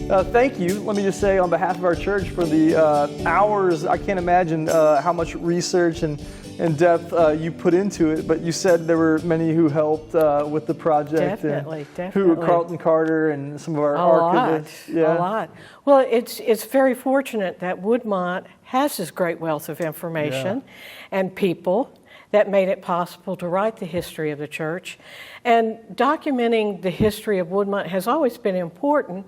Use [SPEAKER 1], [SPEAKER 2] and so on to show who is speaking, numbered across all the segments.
[SPEAKER 1] Thank you. Let me just say on behalf of our church for the hours. I can't imagine how much research and depth you put into it, but you said there were many who helped with the project.
[SPEAKER 2] Definitely.
[SPEAKER 1] Who Carlton Carter and some of our archivists.
[SPEAKER 2] A lot. Well, it's very fortunate that Woodmont has this great wealth of information and people that made it possible to write the history of the church. And documenting the history of Woodmont has always been important.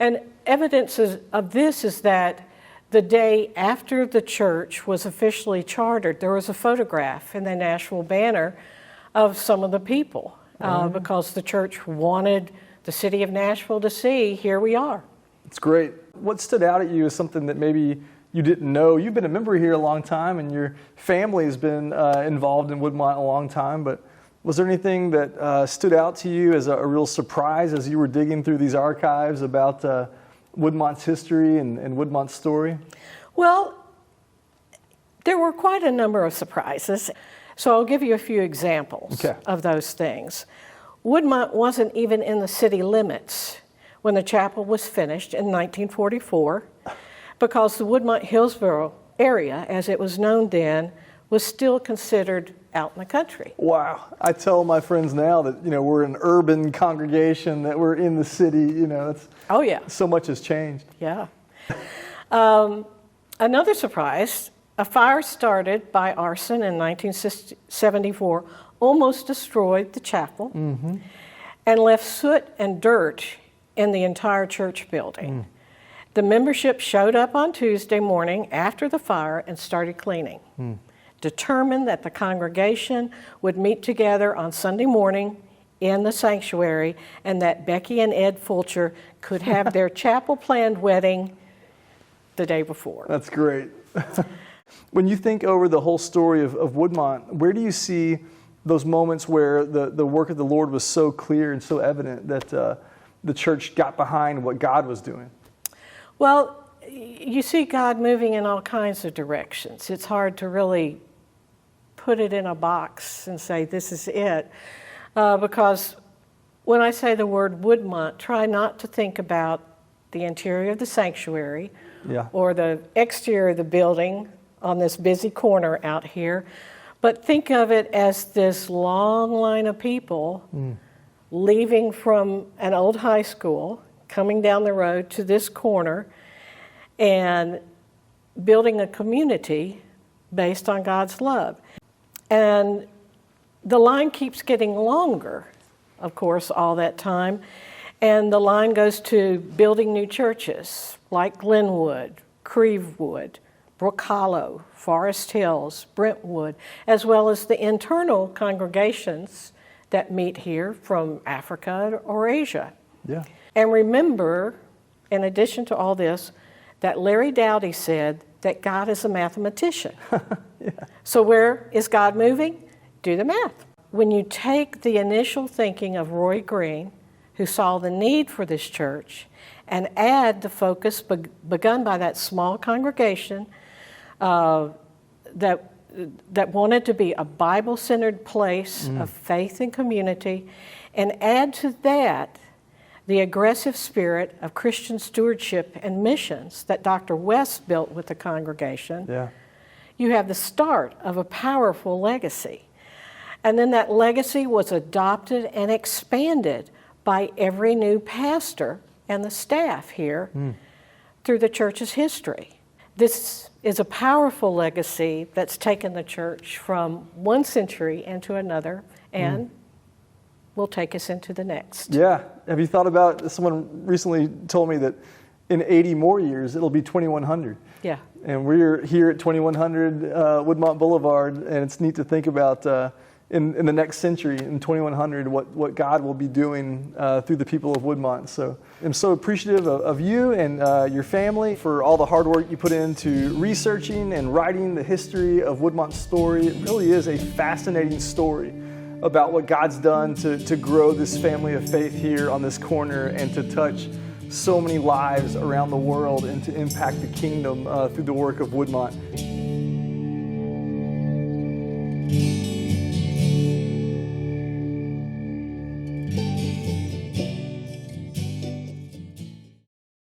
[SPEAKER 2] And evidence of this is that the day after the church was officially chartered, there was a photograph in the Nashville Banner of some of the people because the church wanted the city of Nashville to see, here we are.
[SPEAKER 1] It's great. What stood out at you is something that maybe you didn't know. You've been a member here a long time and your family has been involved in Woodmont a long time, but was there anything that stood out to you as a real surprise as you were digging through these archives about Woodmont's history and Woodmont's story?
[SPEAKER 2] Well, there were quite a number of surprises. So I'll give you a few examples of those things. Woodmont wasn't even in the city limits when the chapel was finished in 1944 because the Woodmont-Hillsboro area, as it was known then, was still considered out in the country.
[SPEAKER 1] Wow. I tell my friends now that, we're an urban congregation, that we're in the city, it's,
[SPEAKER 2] oh yeah.
[SPEAKER 1] So much has changed.
[SPEAKER 2] Yeah. Another surprise, a fire started by arson in 1974 almost destroyed the chapel and left soot and dirt in the entire church building. The membership showed up on Tuesday morning after the fire and started cleaning. Determined that the congregation would meet together on Sunday morning in the sanctuary and that Becky and Ed Fulcher could have their chapel planned wedding the day before.
[SPEAKER 1] That's great. When you think over the whole story of Woodmont, where do you see those moments where the work of the Lord was so clear and so evident that the church got behind what God was doing?
[SPEAKER 2] Well, you see God moving in all kinds of directions. It's hard to really put it in a box and say this is it, because when I say the word Woodmont, try not to think about the interior of the sanctuary or the exterior of the building on this busy corner out here, but think of it as this long line of people leaving from an old high school, coming down the road to this corner and building a community based on God's love. And the line keeps getting longer, of course, all that time. And the line goes to building new churches like Glenwood, Crevewood, Brook Hollow, Forest Hills, Brentwood, as well as the internal congregations that meet here from Africa or Asia.
[SPEAKER 1] Yeah.
[SPEAKER 2] And remember, in addition to all this, that Larry Dowdy said that God is a mathematician. So where is God moving? Do the math. When you take the initial thinking of Roy Green, who saw the need for this church, and add the focus begun by that small congregation that wanted to be a Bible-centered place of faith and community, and add to that the aggressive spirit of Christian stewardship and missions that Dr. West built with the congregation, you have the start of a powerful legacy. And then that legacy was adopted and expanded by every new pastor and the staff here through the church's history. This is a powerful legacy that's taken the church from one century into another and will take us into the next.
[SPEAKER 1] Yeah. Have you thought about, someone recently told me that in 80 more years, it'll be 2100.
[SPEAKER 2] Yeah.
[SPEAKER 1] And we're here at 2100 Woodmont Boulevard, and it's neat to think about in the next century, in 2100, what God will be doing through the people of Woodmont. So I'm so appreciative of you and your family for all the hard work you put into researching and writing the history of Woodmont's story. It really is a fascinating story about what God's done to grow this family of faith here on this corner and to touch so many lives around the world and to impact the kingdom through the work of Woodmont.